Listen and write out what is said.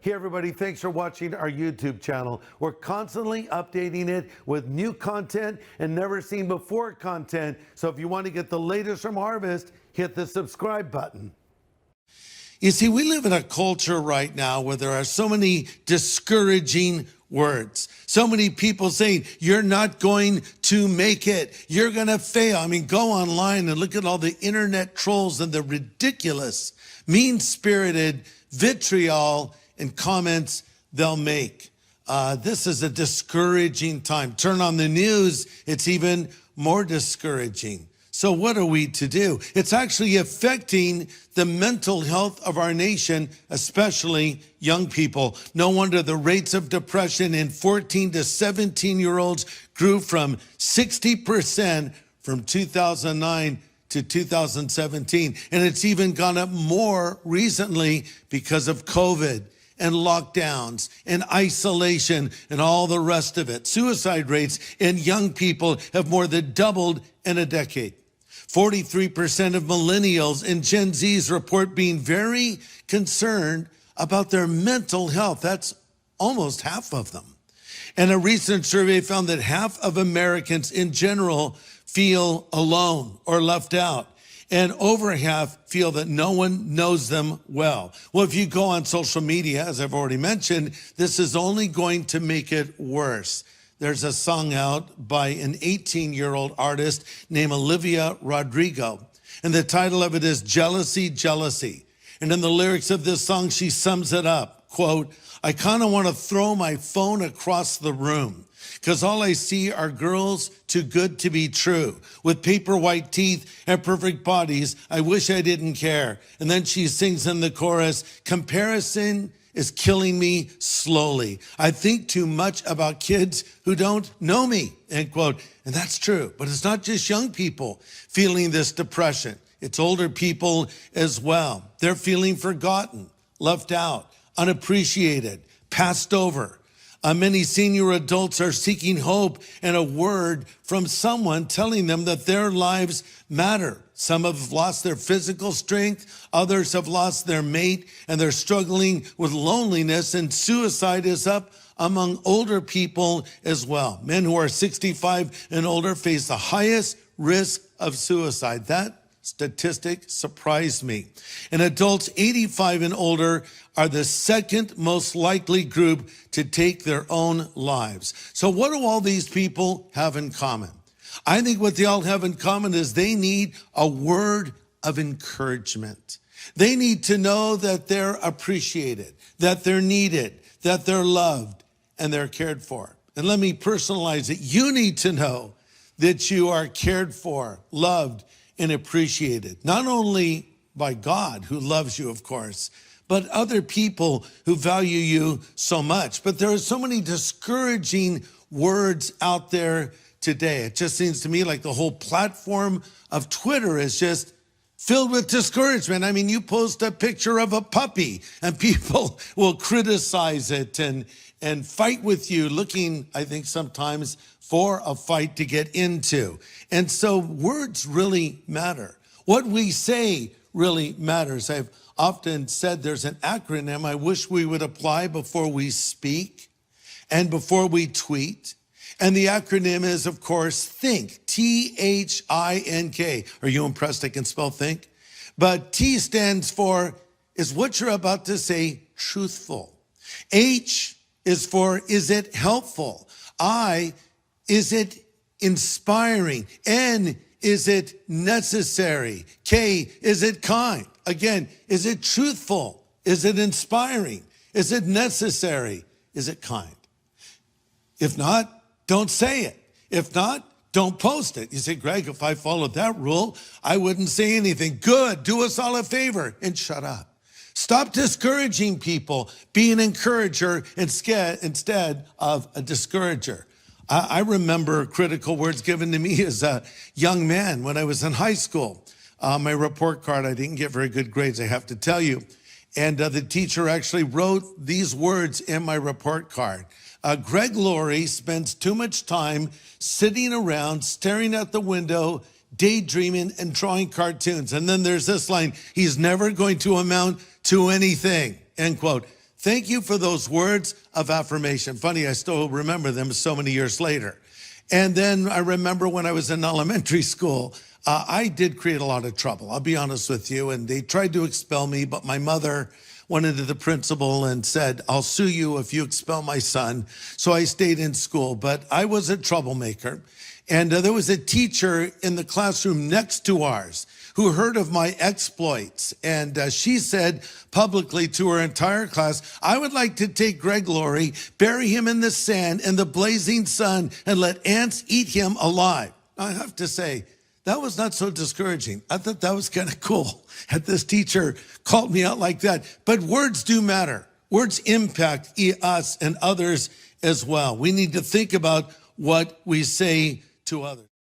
Hey everybody, thanks for watching our YouTube channel. We're constantly updating it with new content and never seen before content. So if you want to get the latest from Harvest, hit the subscribe button. You see, we live in a culture right now where there are so many discouraging words. So many people saying, you're not going to make it. You're going to fail. I mean, go online and look at all the internet trolls and the ridiculous, mean-spirited vitriol and comments they'll make. This is a discouraging time. Turn on the news, it's even more discouraging. So what are we to do? It's actually affecting the mental health of our nation, especially young people. No wonder the rates of depression in 14 to 17-year-olds grew from 60% from 2009 to 2017. And it's even gone up more recently because of COVID and lockdowns and isolation and all the rest of it. Suicide rates in young people have more than doubled in a decade. 43% of millennials and Gen Zs report being very concerned about their mental health. That's almost half of them. And a recent survey found that half of Americans in general feel alone or left out. And over half feel that no one knows them well. Well, if you go on social media, as I've already mentioned, this is only going to make it worse. There's a song out by an 18-year-old artist named Olivia Rodrigo. And the title of it is Jealousy, Jealousy. And in the lyrics of this song, she sums it up, quote, I kind of want to throw my phone across the room because all I see are girls too good to be true. With paper white teeth and perfect bodies, I wish I didn't care. And then she sings in the chorus, comparison is killing me slowly. I think too much about kids who don't know me, end quote. And that's true, but it's not just young people feeling this depression. It's older people as well. They're feeling forgotten, left out, unappreciated, passed over. Many senior adults are seeking hope and a word from someone telling them that their lives matter. Some have lost their physical strength. Others have lost their mate and they're struggling with loneliness, and suicide is up among older people as well. Men who are 65 and older face the highest risk of suicide. That statistic surprised me. And adults 85 and older are the second most likely group to take their own lives. So what do all these people have in common? I think what they all have in common is they need a word of encouragement. They need to know that they're appreciated, that they're needed, that they're loved, and they're cared for. And let me personalize it. You need to know that you are cared for, loved, and appreciated, not only by God, who loves you, of course, but other people who value you so much. But there are so many discouraging words out there today. It just seems to me like the whole platform of Twitter is just filled with discouragement. I mean, you post a picture of a puppy and people will criticize it and fight with you, looking, I think, sometimes for a fight to get into. And so words really matter. What we say really matters. I've often said there's an acronym I wish we would apply before we speak and before we tweet. And the acronym is, of course, THINK, T-H-I-N-K. Are you impressed I can spell think? But T stands for, is what you're about to say truthful? H is for, is it helpful? I, is it inspiring? N, is it necessary? K, is it kind? Again, is it truthful? Is it inspiring? Is it necessary? Is it kind? If not, don't say it. If not, don't post it. You say, Greg, if I followed that rule, I wouldn't say anything. Good, do us all a favor and shut up. Stop discouraging people. Be an encourager instead of a discourager. I remember critical words given to me as a young man when I was in high school. My report card, I didn't get very good grades, I have to tell you. And the teacher actually wrote these words in my report card. Greg Laurie spends too much time sitting around, staring at the window, daydreaming and drawing cartoons. And then there's this line, he's never going to amount to anything, end quote. thank you for those words of affirmation. Funny, I still remember them so many years later. And then I remember when I was in elementary school, I did create a lot of trouble, I'll be honest with you. And they tried to expel me, but my mother went into the principal and said, I'll sue you if you expel my son. So I stayed in school, but I was a troublemaker. And there was a teacher in the classroom next to ours who heard of my exploits. And she said publicly to her entire class, I would like to take Greg Laurie, bury him in the sand in the blazing sun, and let ants eat him alive. I have to say, that was not so discouraging. I thought that was kind of cool that this teacher called me out like that. But words do matter. Words impact us and others as well. We need to think about what we say to others.